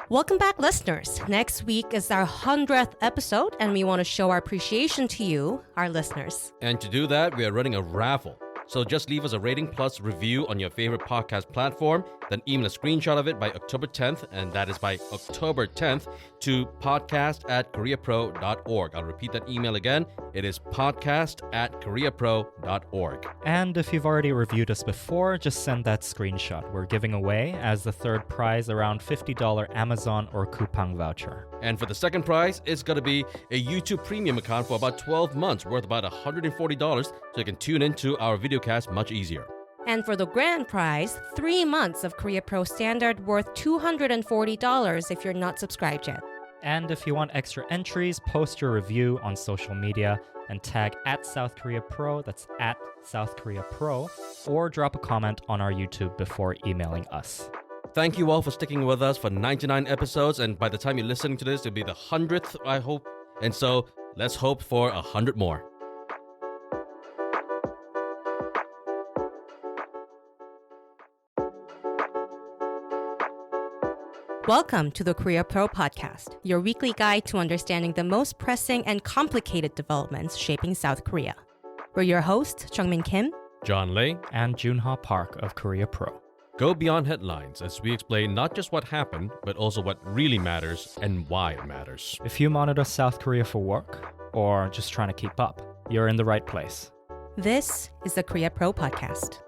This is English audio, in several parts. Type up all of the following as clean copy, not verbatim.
Welcome back, listeners. Next week is our 100th episode, and we want to show our appreciation to you, our listeners. And to do that, we are running a raffle. So just leave us a rating plus review on your favorite podcast platform, then email a screenshot of it by October 10th, and that is by October 10th, to podcast@koreapro.org. I'll repeat that email again. It is podcast@koreapro.org. And if you've already reviewed us before, just send that screenshot. We're giving away, as the third prize, around $50 Amazon or Coupang voucher. And for the second prize, it's going to be a YouTube Premium account for about 12 months, worth about $140, so you can tune into our videocast much easier. And for the grand prize, 3 months of Korea Pro Standard worth $240 if you're not subscribed yet. And if you want extra entries, post your review on social media and tag @SouthKoreaPro, that's @SouthKoreaPro, or drop a comment on our YouTube before emailing us. Thank you all for sticking with us for 99 episodes, and by the time you're listening to this, it'll be the 100th, I hope. And so, let's hope for 100 more. Welcome to the Korea Pro Podcast, your weekly guide to understanding the most pressing and complicated developments shaping South Korea. We're your hosts, Jeongmin Kim, John Lei, and Joon Ha Park of Korea Pro. Go beyond headlines as we explain not just what happened, but also what really matters and why it matters. If you monitor South Korea for work or just trying to keep up, you're in the right place. This is the Korea Pro Podcast.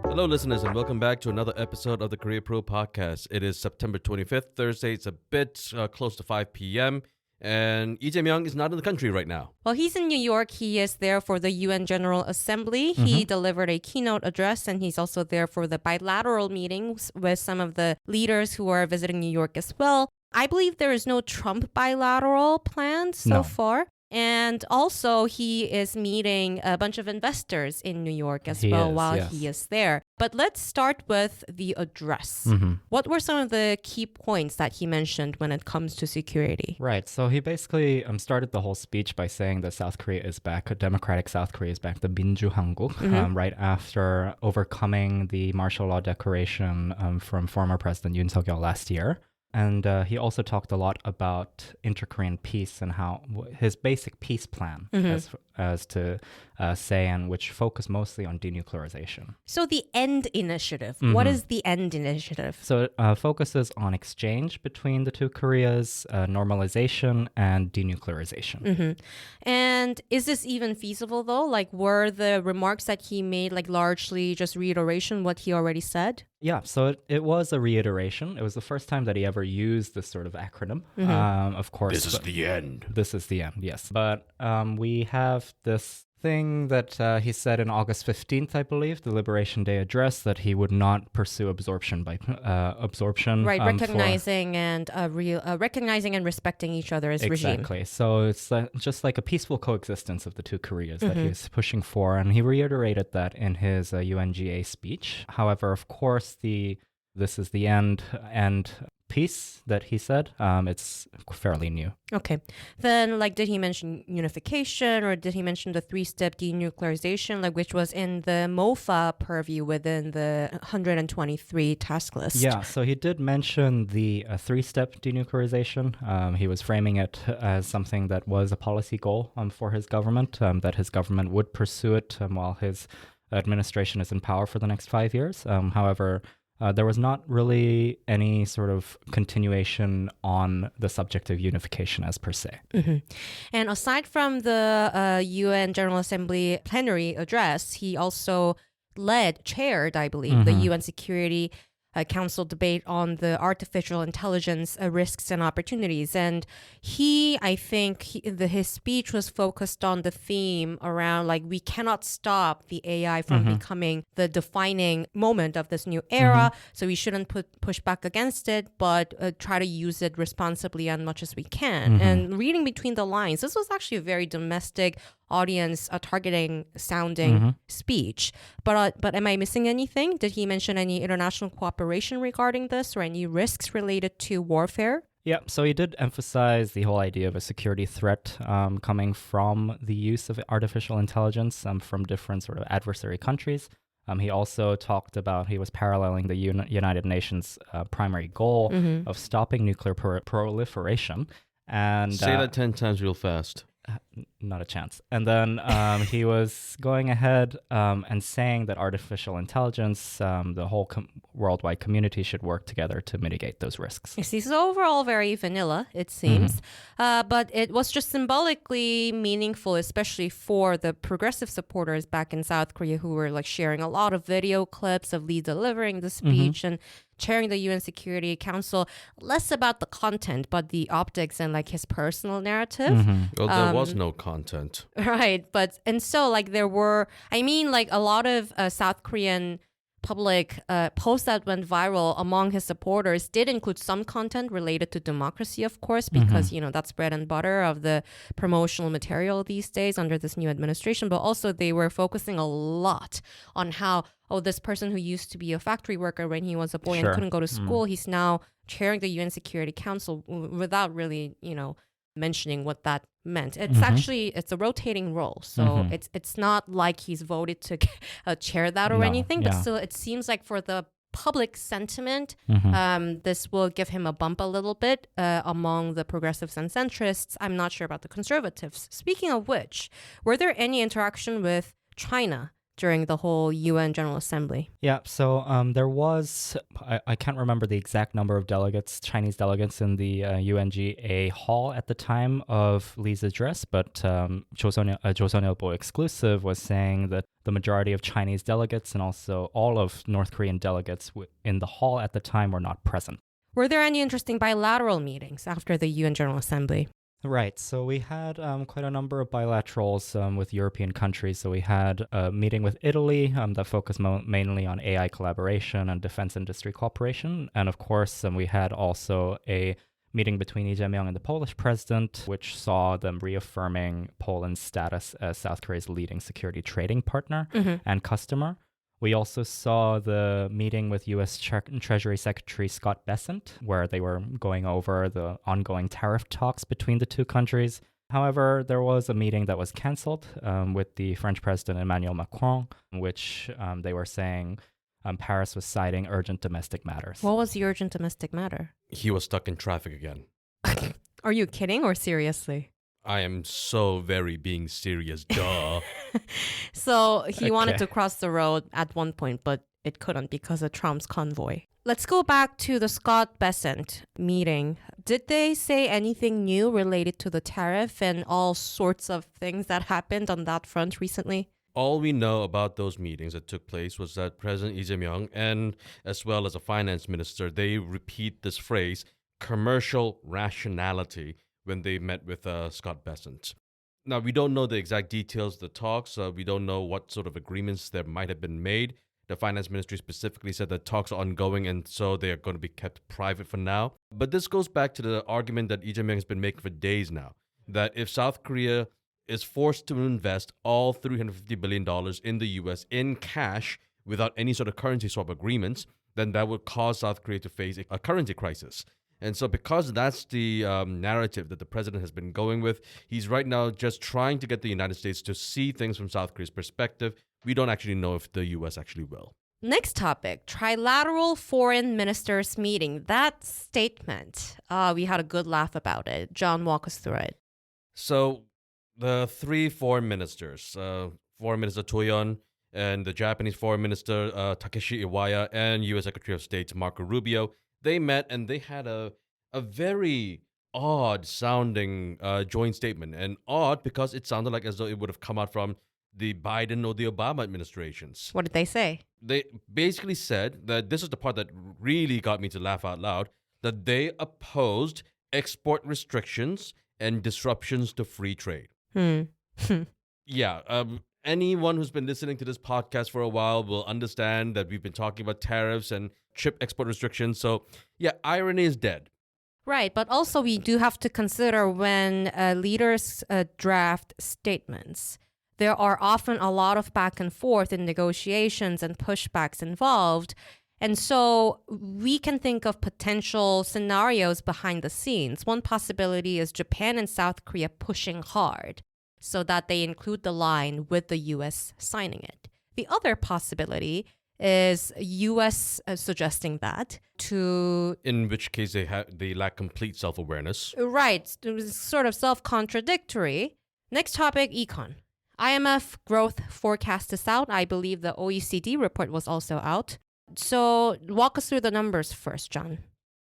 Hello, listeners, and welcome back to another episode of the Korea Pro Podcast. It is September 25th, Thursday. It's a bit close to 5 p.m., and Lee Jae-myung is not in the country right now. Well, he's in New York. He is there for the UN General Assembly. He delivered a keynote address, and he's also there for the bilateral meetings with some of the leaders who are visiting New York as well. I believe there is no Trump bilateral planned so far. And also, he is meeting a bunch of investors in New York as while he is there. But let's start with the address. What were some of the key points that he mentioned when it comes to security? Right. So he basically started the whole speech by saying that South Korea is back, a democratic South Korea is back, the 민주한국, right after overcoming the martial law declaration from former President Yoon last year. And he also talked a lot about inter-Korean peace and how his basic peace plan, as to say, and which focused mostly on denuclearization. So the END initiative, what is the END initiative? So it focuses on exchange between the two Koreas, normalization, and denuclearization. And is this even feasible, though? Like, were the remarks that he made like largely just reiteration what he already said? Yeah, so it was a reiteration. It was the first time that he ever used this sort of acronym. Of course. This is the end. This is the end, yes. But we have this thing that he said in August 15th, I believe, the Liberation Day address, that he would not pursue absorption by absorption. Right, recognizing and respecting each other's regime. Exactly. So it's just like a peaceful coexistence of the two Koreas that he's pushing for, and he reiterated that in his UNGA speech. However, of course, this is the end and peace that he said, it's fairly new. Okay. Then, like, did he mention unification, or did he mention the 3-step denuclearization, like, which was in the MOFA purview within the 123 task list? Yeah, so he did mention the 3-step denuclearization. He was framing it as something that was a policy goal for his government, that his government would pursue it while his administration is in power for the next 5 years. However, there was not really any sort of continuation on the subject of unification as per se. And aside from the UN General Assembly plenary address, he also chaired, I believe, the UN Security Council debate on the artificial intelligence risks and opportunities. And his speech was focused on the theme around, like, we cannot stop the AI from becoming the defining moment of this new era. So we shouldn't push back against it, but try to use it responsibly as much as we can. And reading between the lines, this was actually a very domestic audience targeting sounding speech. But am I missing anything? Did he mention any international cooperation regarding this, or any risks related to warfare? Yeah, so he did emphasize the whole idea of a security threat coming from the use of artificial intelligence from different sort of adversary countries. He also talked about, he was paralleling the United Nations primary goal of stopping nuclear proliferation. And say that 10 times real fast. Not a chance. And then he was going ahead and saying that artificial intelligence, the whole worldwide community should work together to mitigate those risks. You see, so overall very vanilla, it seems. But it was just symbolically meaningful, especially for the progressive supporters back in South Korea who were like sharing a lot of video clips of Lee delivering the speech and chairing the UN Security Council, less about the content, but the optics and like his personal narrative. Well, there was no content. Right. And so like there were, I mean, like a lot of South Korean public posts that went viral among his supporters did include some content related to democracy, of course, because, you know, that's bread and butter of the promotional material these days under this new administration. But also they were focusing a lot on how, oh, this person who used to be a factory worker when he was a boy and couldn't go to school, he's now chairing the UN Security Council without really, you know, mentioning what that meant. It's actually, it's a rotating role. So it's not like he's voted to chair that or anything, but still it seems like for the public sentiment, this will give him a bump a little bit among the progressives and centrists. I'm not sure about the conservatives. Speaking of which, were there any interaction with China during the whole UN General Assembly? Yeah, so there was, I can't remember the exact number of delegates, Chinese delegates in the UNGA hall at the time of Lee's address, but Joseonilbo exclusive was saying that the majority of Chinese delegates and also all of North Korean delegates in the hall at the time were not present. Were there any interesting bilateral meetings after the UN General Assembly? Right. So we had quite a number of bilaterals with European countries. So we had a meeting with Italy that focused mainly on AI collaboration and defense industry cooperation. And of course, we had also a meeting between Lee Jae-myung and the Polish president, which saw them reaffirming Poland's status as South Korea's leading security trading partner and customer. We also saw the meeting with U.S. Treasury Secretary Scott Bessent, where they were going over the ongoing tariff talks between the two countries. However, there was a meeting that was canceled with the French President Emmanuel Macron, which they were saying Paris was citing urgent domestic matters. What was the urgent domestic matter? He was stuck in traffic again. Are you kidding or seriously? I am so very being serious, duh. So he wanted to cross the road at one point, but it couldn't because of Trump's convoy. Let's go back to the Scott Bessent meeting. Did they say anything new related to the tariff and all sorts of things that happened on that front recently? All we know about those meetings that took place was that President Lee Jae-myung and as well as a finance minister, they repeat this phrase, commercial rationality, when they met with Scott Bessent. Now, we don't know the exact details of the talks. We don't know what sort of agreements there might have been made. The finance ministry specifically said that talks are ongoing and so they are going to be kept private for now. But this goes back to the argument that Lee Jae-myung has been making for days now, that if South Korea is forced to invest all $350 billion in the U.S. in cash without any sort of currency swap agreements, then that would cause South Korea to face a currency crisis. And so because that's the narrative that the president has been going with, he's right now just trying to get the United States to see things from South Korea's perspective. We don't actually know if the U.S. actually will. Next topic, trilateral foreign ministers meeting. That statement, we had a good laugh about it. John, walk us through it. So the three foreign ministers, Foreign Minister Cho Hyun and the Japanese Foreign Minister Takeshi Iwaya and U.S. Secretary of State Marco Rubio, they met and they had a very odd sounding joint statement. And odd because it sounded like as though it would have come out from the Biden or the Obama administrations. What did they say? They basically said that this is the part that really got me to laugh out loud, that they opposed export restrictions and disruptions to free trade. Yeah. Anyone who's been listening to this podcast for a while will understand that we've been talking about tariffs and chip export restrictions. So, yeah, irony is dead. Right. But also we do have to consider when leaders draft statements, there are often a lot of back and forth in negotiations and pushbacks involved. And so we can think of potential scenarios behind the scenes. One possibility is Japan and South Korea pushing hard so that they include the line with the U.S. signing it. The other possibility is U.S. Suggesting that to... In which case they lack complete self-awareness. Right. It was sort of self-contradictory. Next topic, econ. IMF growth forecast is out. I believe the OECD report was also out. So walk us through the numbers first, John.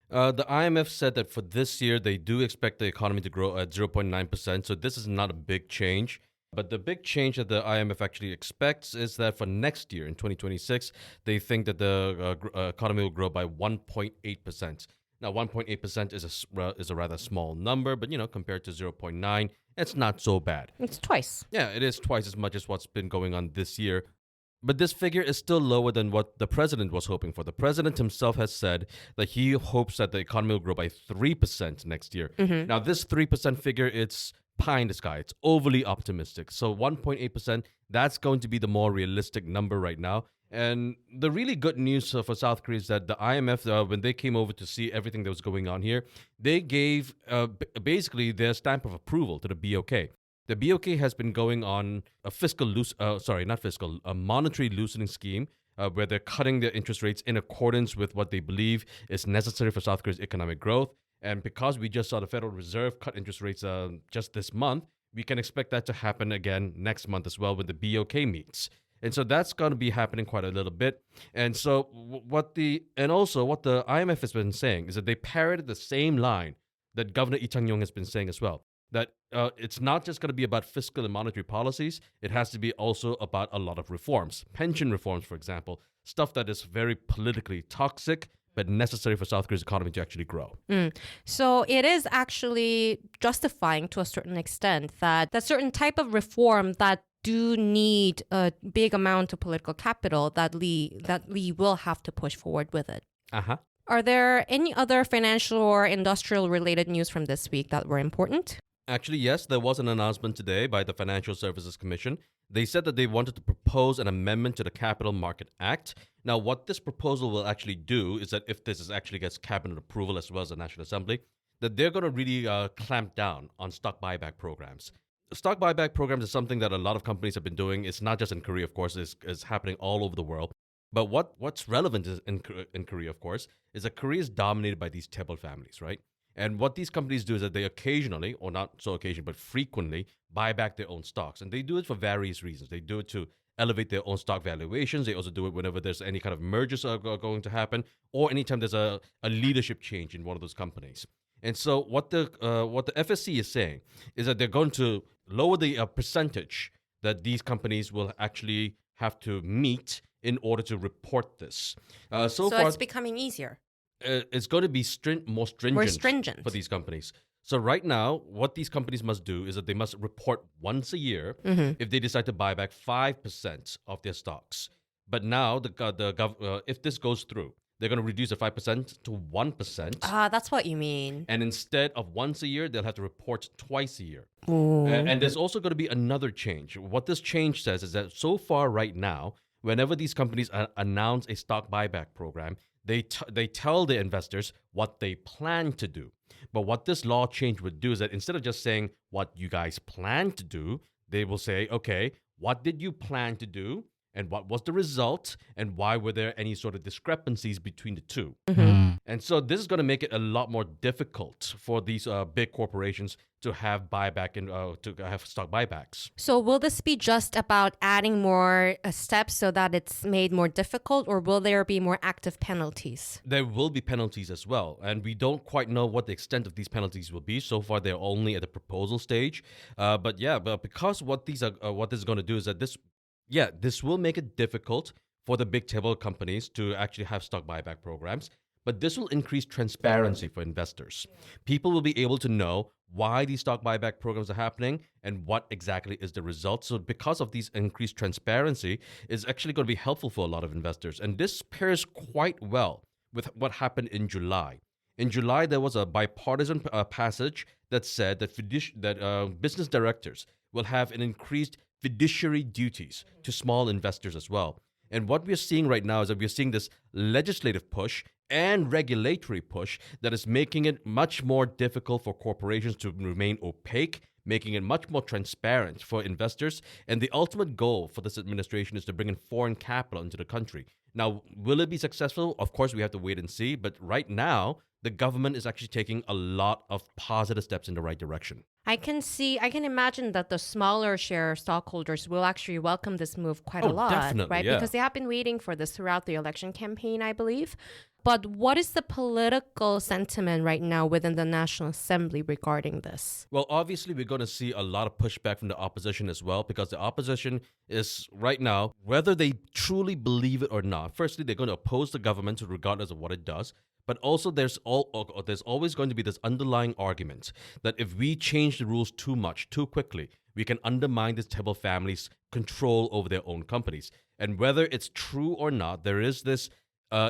The IMF said that for this year, they do expect the economy to grow at 0.9%. So this is not a big change. But the big change that the IMF actually expects is that for next year, in 2026, they think that the economy will grow by 1.8%. Now, 1.8% is a rather small number, but, compared to 0.9, it's not so bad. It's twice. Yeah, it is twice as much as what's been going on this year. But this figure is still lower than what the president was hoping for. The president himself has said that he hopes that the economy will grow by 3% next year. Now, this 3% figure, it's pie in the sky. It's overly optimistic. So 1.8%, that's going to be the more realistic number right now. And the really good news for South Korea is that the IMF, when they came over to see everything that was going on here, they gave basically their stamp of approval to the BOK. The BOK has been going on a monetary loosening scheme where they're cutting their interest rates in accordance with what they believe is necessary for South Korea's economic growth. And because we just saw the Federal Reserve cut interest rates just this month, we can expect that to happen again next month as well when the BOK meets. And so that's going to be happening quite a little bit. And so what the IMF has been saying is that they parroted the same line that Governor Lee Jae-myung has been saying as well, that it's not just going to be about fiscal and monetary policies. It has to be also about a lot of reforms. Pension reforms, for example, stuff that is very politically toxic, but necessary for South Korea's economy to actually grow. So it is actually justifying to a certain extent that certain type of reform that do need a big amount of political capital that Lee will have to push forward with it. Are there any other financial or industrial related news from this week that were important? Actually, yes, there was an announcement today by the Financial Services Commission. They said that they wanted to propose an amendment to the Capital Market Act. Now, what this proposal will actually do is that if this actually gets cabinet approval as well as the National Assembly, that they're going to really clamp down on stock buyback programs. Stock buyback programs is something that a lot of companies have been doing. It's not just in Korea, of course, it's happening all over the world. But what's relevant in Korea, of course, is that Korea is dominated by these chaebol families, right? And what these companies do is that they occasionally, or not so occasionally, but frequently, buy back their own stocks. And they do it for various reasons. They do it to elevate their own stock valuations. They also do it whenever there's any kind of mergers are going to happen, or anytime there's a leadership change in one of those companies. And so what the FSC is saying is that they're going to lower the percentage that these companies will actually have to meet in order to report this. So far, it's becoming easier. It's going to be more stringent for these companies. So right now, what these companies must do is that they must report once a year if they decide to buy back 5% of their stocks. But now, if this goes through, they're going to reduce the 5% to 1%. That's what you mean. And instead of once a year, they'll have to report twice a year. And there's also going to be another change. What this change says is that so far right now, whenever these companies announce a stock buyback program, they tell the investors what they plan to do. But what this law change would do is that instead of just saying what you guys plan to do, they will say, okay, what did you plan to do? And what was the result? And why were there any sort of discrepancies between the two? And so this is going to make it a lot more difficult for these big corporations to have buyback and to have stock buybacks. So will this be just about adding more steps so that it's made more difficult, or will there be more active penalties? There will be penalties as well, and we don't quite know what the extent of these penalties will be. So far, they're only at the proposal stage. But because what this is going to do is that this will make it difficult for the big table companies to actually have stock buyback programs. But this will increase transparency for investors. People will be able to know why these stock buyback programs are happening and what exactly is the result. So because of these increased transparency, it's actually going to be helpful for a lot of investors. And this pairs quite well with what happened in July. In July, there was a bipartisan passage that said that business directors will have an increased fiduciary duties to small investors as well. And what we're seeing right now is that we're seeing this legislative push and regulatory push that is making it much more difficult for corporations to remain opaque, making it much more transparent for investors. And the ultimate goal for this administration is to bring in foreign capital into the country. Now, will it be successful? Of course, we have to wait and see. But right now, the government is actually taking a lot of positive steps in the right direction. I can imagine that the smaller share stockholders will actually welcome this move quite a lot, definitely, right? yeah. Because they have been waiting for this throughout the election campaign, I believe. But what is the political sentiment right now within the National Assembly regarding this? Well, obviously, we're going to see a lot of pushback from the opposition as well, because the opposition is right now, whether they truly believe it or not, firstly, they're going to oppose the government regardless of what it does. But also, there's always going to be this underlying argument that if we change the rules too much, too quickly, we can undermine this Tebel family's control over their own companies. And whether it's true or not, there is this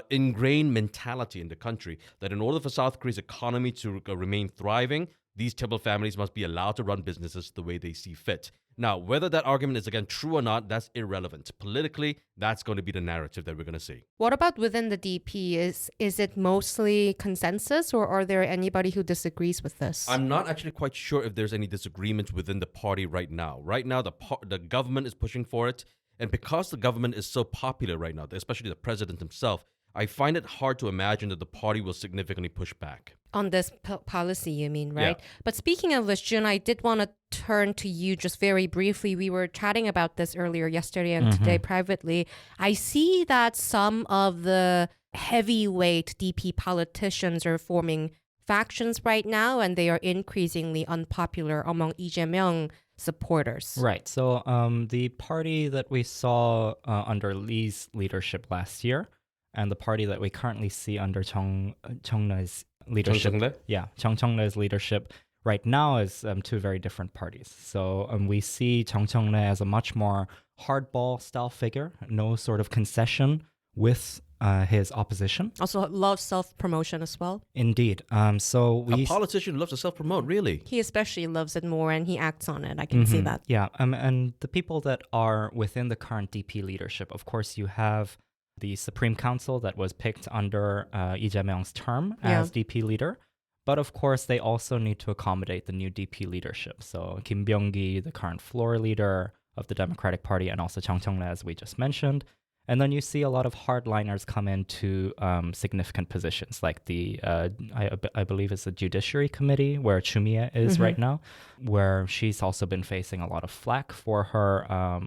ingrained mentality in the country that in order for South Korea's economy to remain thriving, these Tebel families must be allowed to run businesses the way they see fit. Now, whether that argument is, again, true or not, that's irrelevant. Politically, that's going to be the narrative that we're going to see. What about within the DP? Is it mostly consensus, or are there anybody who disagrees with this? I'm not actually quite sure if there's any disagreement within the party right now. Right now, the government is pushing for it. And because the government is so popular right now, especially the president himself, I find it hard to imagine that the party will significantly push back. On this policy, you mean, right? Yeah. But speaking of which, Jun, I did want to turn to you just very briefly. We were chatting about this earlier yesterday and today privately. I see that some of the heavyweight DP politicians are forming factions right now, and they are increasingly unpopular among Lee Jae-myung supporters. Right. So the party that we saw under Lee's leadership last year, and the party that we currently see under Jeongmin's leadership, Jeongmin's leadership right now is two very different parties. So we see Jeongmin as a much more hardball style figure, no sort of concession with his opposition. Also loves self-promotion as well. Indeed. So A politician loves to self-promote, really. He especially loves it more, and he acts on it. I can see that. Yeah. And the people that are within the current DP leadership, of course, you have the Supreme Council that was picked under Lee Jae-myung's term as DP leader. But of course, they also need to accommodate the new DP leadership. So Kim Byung-gi, the current floor leader of the Democratic Party, and also Chung Chung-le, as we just mentioned. And then you see a lot of hardliners come into significant positions, like the, I believe it's the Judiciary Committee, where Chumie is right now, where she's also been facing a lot of flack for her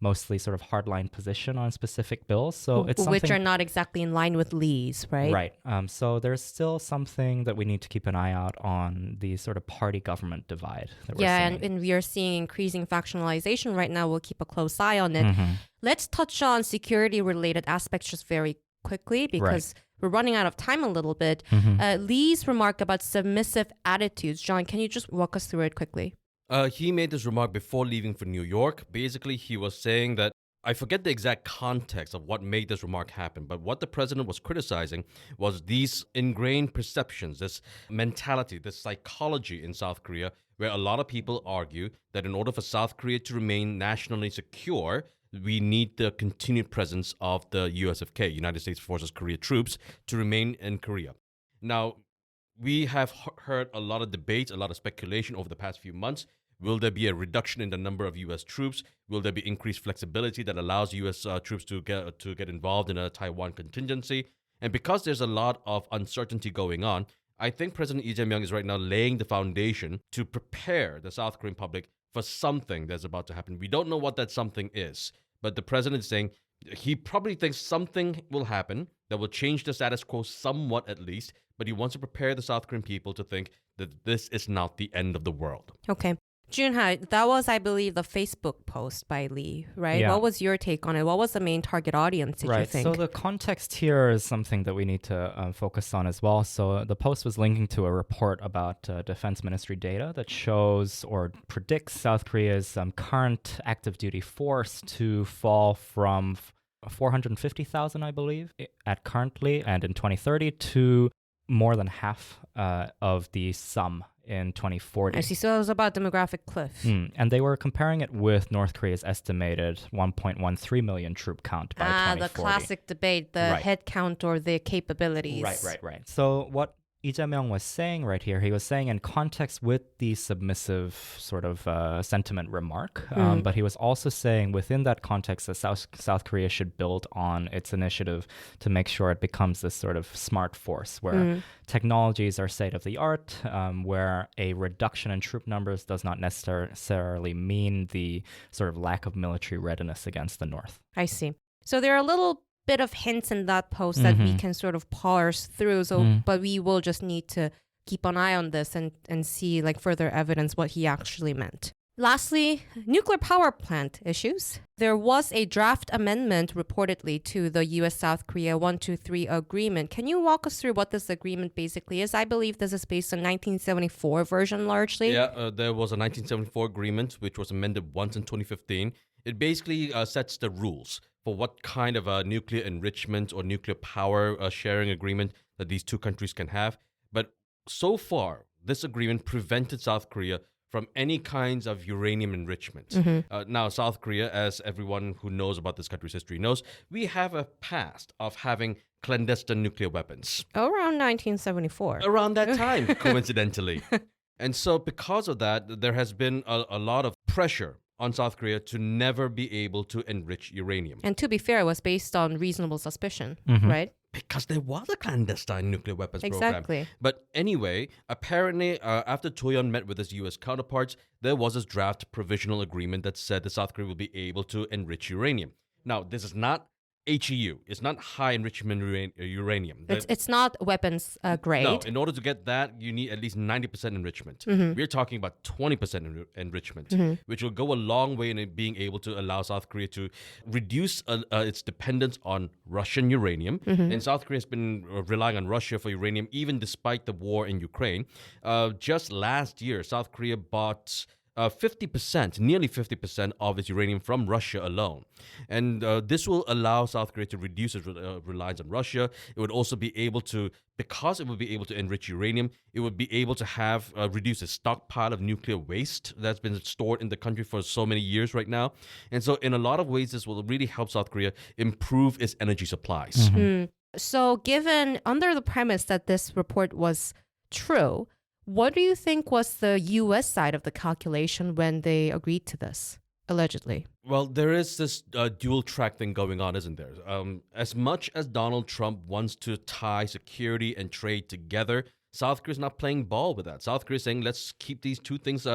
mostly sort of hardline position on specific bills. So it's something, which are not exactly in line with Lee's, right? Right. So there's still something that we need to keep an eye out on, the sort of party government divide that we're seeing. And we are seeing increasing factionalization right now. We'll keep a close eye on it. Let's touch on security-related aspects just very quickly, because we're running out of time a little bit. Lee's remark about submissive attitudes. John, can you just walk us through it quickly? He made this remark before leaving for New York. Basically, he was saying that, I forget the exact context of what made this remark happen, but what the president was criticizing was these ingrained perceptions, this mentality, this psychology in South Korea, where a lot of people argue that in order for South Korea to remain nationally secure, we need the continued presence of the USFK, United States Forces Korea troops, to remain in Korea. Now, we have heard a lot of debates, a lot of speculation over the past few months. Will there be a reduction in the number of U.S. troops? Will there be increased flexibility that allows U.S. Troops to get involved in a Taiwan contingency? And because there's a lot of uncertainty going on, I think President Lee Jae-myung is right now laying the foundation to prepare the South Korean public for something that's about to happen. We don't know what that something is, but the president is saying he probably thinks something will happen that will change the status quo somewhat at least, but he wants to prepare the South Korean people to think that this is not the end of the world. Okay. Joon Ha, that was, I believe, the Facebook post by Lee, right? Yeah. What was your take on it? What was the main target audience, did you think? So the context here is something that we need to focus on as well. So the post was linking to a report about Defense Ministry data that shows or predicts South Korea's current active duty force to fall from 450,000, I believe, at currently, and in 2030 to more than half of the sum in 2040. I see. So it was about demographic cliff. And they were comparing it with North Korea's estimated 1.13 million troop count by 2040. The classic debate, the head count or the capabilities. Right. So what Lee Jae-myung was saying right here, he was saying in context with the submissive sort of sentiment remark, but he was also saying within that context that South Korea should build on its initiative to make sure it becomes this sort of smart force where technologies are state of the art, where a reduction in troop numbers does not necessarily mean the sort of lack of military readiness against the North. I see. So there are a little bit of hints in that post that we can sort of parse through. So, but we will just need to keep an eye on this and see like further evidence what he actually meant. Lastly, nuclear power plant issues. There was a draft amendment reportedly to the U.S.-South Korea 123 agreement. Can you walk us through what this agreement basically is? I believe this is based on 1974 version largely. Yeah, there was a 1974 agreement which was amended once in 2015. It basically sets the rules for what kind of nuclear enrichment or nuclear power sharing agreement that these two countries can have. But so far, this agreement prevented South Korea from any kinds of uranium enrichment. Now, South Korea, as everyone who knows about this country's history knows, we have a past of having clandestine nuclear weapons. Around 1974. Around that time, coincidentally. And so because of that, there has been a lot of pressure on South Korea to never be able to enrich uranium. And to be fair, it was based on reasonable suspicion, right? Because there was a clandestine nuclear weapons program. Exactly. But anyway, apparently, after Cho Hyun met with his U.S. counterparts, there was this draft provisional agreement that said that South Korea will be able to enrich uranium. Now, this is not HEU. It's not high enrichment uranium. It's not weapons grade. No, in order to get that, you need at least 90% enrichment. We're talking about 20% enrichment, which will go a long way in being able to allow South Korea to reduce its dependence on Russian uranium. And South Korea has been relying on Russia for uranium even despite the war in Ukraine. Just last year, South Korea bought 50%, nearly 50% of its uranium from Russia alone. And this will allow South Korea to reduce its reliance on Russia. It would also be able to, because it would be able to enrich uranium, it would be able to have reduce its stockpile of nuclear waste that's been stored in the country for so many years right now. And so in a lot of ways, this will really help South Korea improve its energy supplies. So given under the premise that this report was true, what do you think was the U.S. side of the calculation when they agreed to this, allegedly? Well, there is this dual track thing going on, isn't there? As much as Donald Trump wants to tie security and trade together, South Korea is not playing ball with that. South Korea is saying, let's keep these two things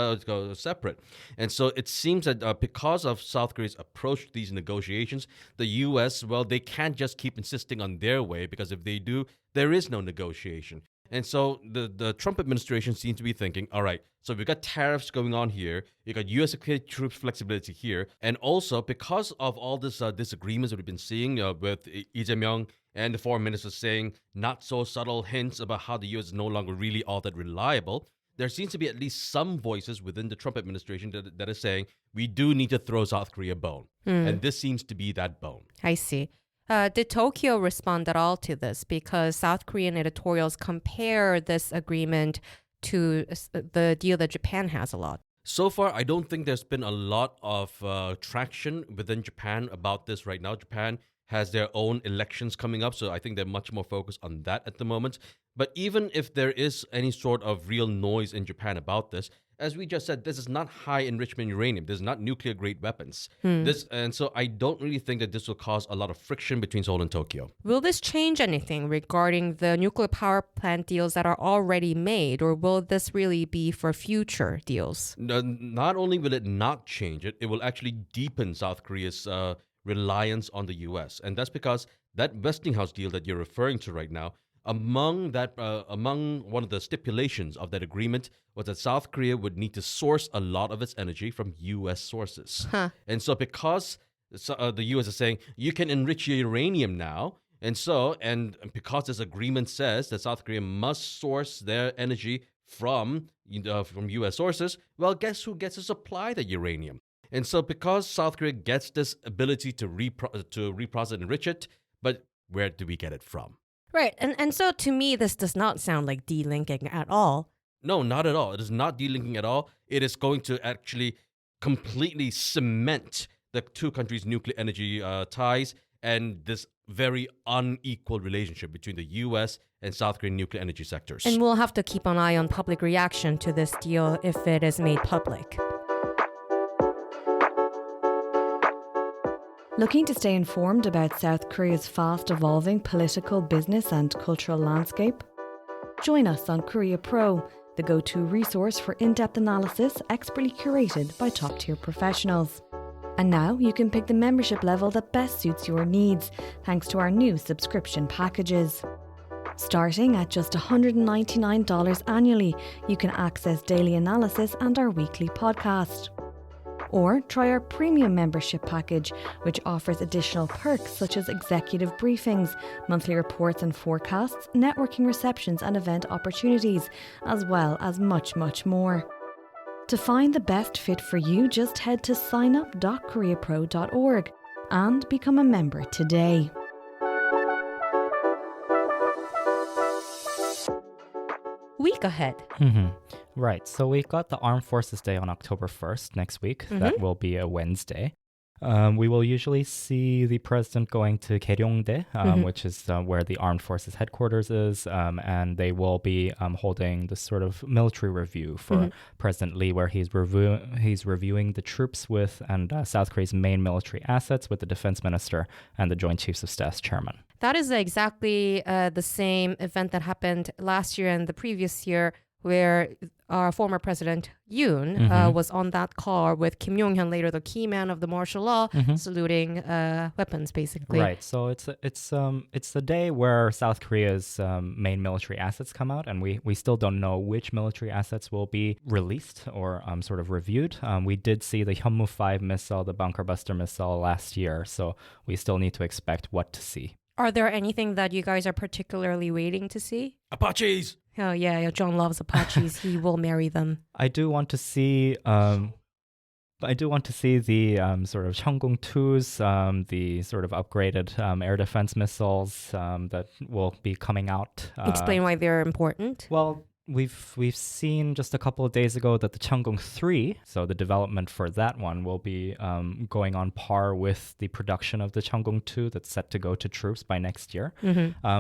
separate. And so it seems that because of South Korea's approach to these negotiations, the U.S., well, they can't just keep insisting on their way, because if they do, there is no negotiation. And so the Trump administration seems to be thinking, all right, so we've got tariffs going on here, you got U.S. security troops flexibility here, and also because of all this disagreements that we've been seeing with Lee Jae-myung and the foreign minister saying not so subtle hints about how the U.S. is no longer really all that reliable, there seems to be at least some voices within the Trump administration that is saying we do need to throw South Korea a bone. And this seems to be that bone. I see. Did Tokyo respond at all to this? Because South Korean editorials compare this agreement to the deal that Japan has a lot. So far, I don't think there's been a lot of traction within Japan about this right now. Japan has their own elections coming up, so I think they're much more focused on that at the moment. But even if there is any sort of real noise in Japan about this, as we just said, this is not high enrichment uranium. This is not nuclear grade weapons. And so I don't really think that this will cause a lot of friction between Seoul and Tokyo. Will this change anything regarding the nuclear power plant deals that are already made, or will this really be for future deals? Not only will it not change it, it will actually deepen South Korea's reliance on the U.S. And that's because that Westinghouse deal that you're referring to right now, among one of the stipulations of that agreement was that South Korea would need to source a lot of its energy from U.S. sources. And so because the U.S. is saying, you can enrich your uranium now, and because this agreement says that South Korea must source their energy from U.S. sources, well, guess who gets to supply the uranium? And so because South Korea gets this ability to reprocess and enrich it, but where do we get it from? Right. And so to me, this does not sound like delinking at all. No, not at all. It is not delinking at all. It is going to actually completely cement the two countries' nuclear energy ties and this very unequal relationship between the US and South Korean nuclear energy sectors. And we'll have to keep an eye on public reaction to this deal if it is made public. Looking to stay informed about South Korea's fast evolving political, business and cultural landscape? Join us on Korea Pro, the go-to resource for in-depth analysis expertly curated by top-tier professionals. And now you can pick the membership level that best suits your needs, thanks to our new subscription packages. Starting at just $199 annually, you can access daily analysis and our weekly podcast. Or try our premium membership package, which offers additional perks such as executive briefings, monthly reports and forecasts, networking receptions and event opportunities, as well as much, much more. To find the best fit for you, just head to signup.koreapro.org and become a member today. Week ahead. Right. So we got the Armed Forces Day on October 1st next week. That will be a Wednesday. We will usually see the president going to Gyeongdae, which is where the Armed Forces headquarters is, and they will be holding this sort of military review for President Lee, where he's reviewing the troops with and South Korea's main military assets with the defense minister and the Joint Chiefs of Staff chairman. That is exactly the same event that happened last year and the previous year, where our former President Yoon was on that car with Kim Yong-hyun, later the key man of the martial law, saluting weapons, basically. Right. So it's the day where South Korea's main military assets come out, and we still don't know which military assets will be released or sort of reviewed. We did see the Hyunmoo 5 missile, the bunker buster missile last year, so we still need to expect what to see. Are there anything that you guys are particularly waiting to see? Apaches! Oh yeah, John loves Apaches. He will marry them. I do want to see the sort of Cheonggung 2s, the sort of upgraded air defense missiles that will be coming out. Explain why they're important. Well, we've seen just a couple of days ago that the Cheonggung 3, so the development for that one, will be going on par with the production of the Cheonggung 2 that's set to go to troops by next year.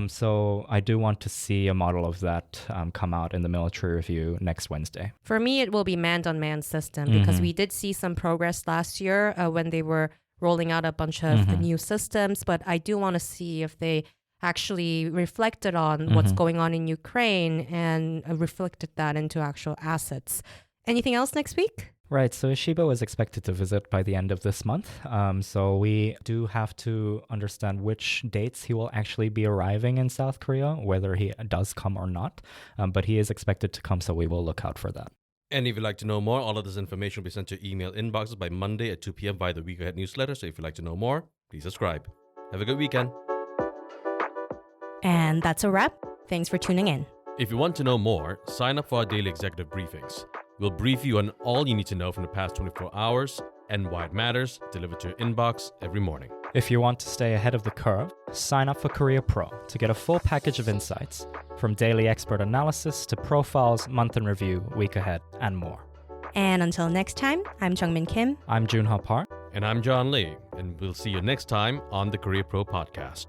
So I do want to see a model of that come out in the military review next Wednesday. For me, it will be man-on-man system, because we did see some progress last year when they were rolling out a bunch of new systems, but I do want to see if they actually reflected on what's going on in Ukraine and reflected that into actual assets. Anything else next week? Right, so Ishiba is expected to visit by the end of this month. So we do have to understand which dates he will actually be arriving in South Korea, whether he does come or not. But he is expected to come, so we will look out for that. And if you'd like to know more, all of this information will be sent to your email inboxes by Monday at 2 p.m. via the Week Ahead newsletter. So if you'd like to know more, please subscribe. Have a good weekend. And that's a wrap. Thanks for tuning in. If you want to know more, sign up for our daily executive briefings. We'll brief you on all you need to know from the past 24 hours and why it matters, delivered to your inbox every morning. If you want to stay ahead of the curve, sign up for Korea Pro to get a full package of insights, from daily expert analysis to profiles, month in review, week ahead, and more. And until next time, I'm Jeongmin Kim. I'm Joon Ha. And I'm John Lee, and we'll see you next time on the Korea Pro Podcast.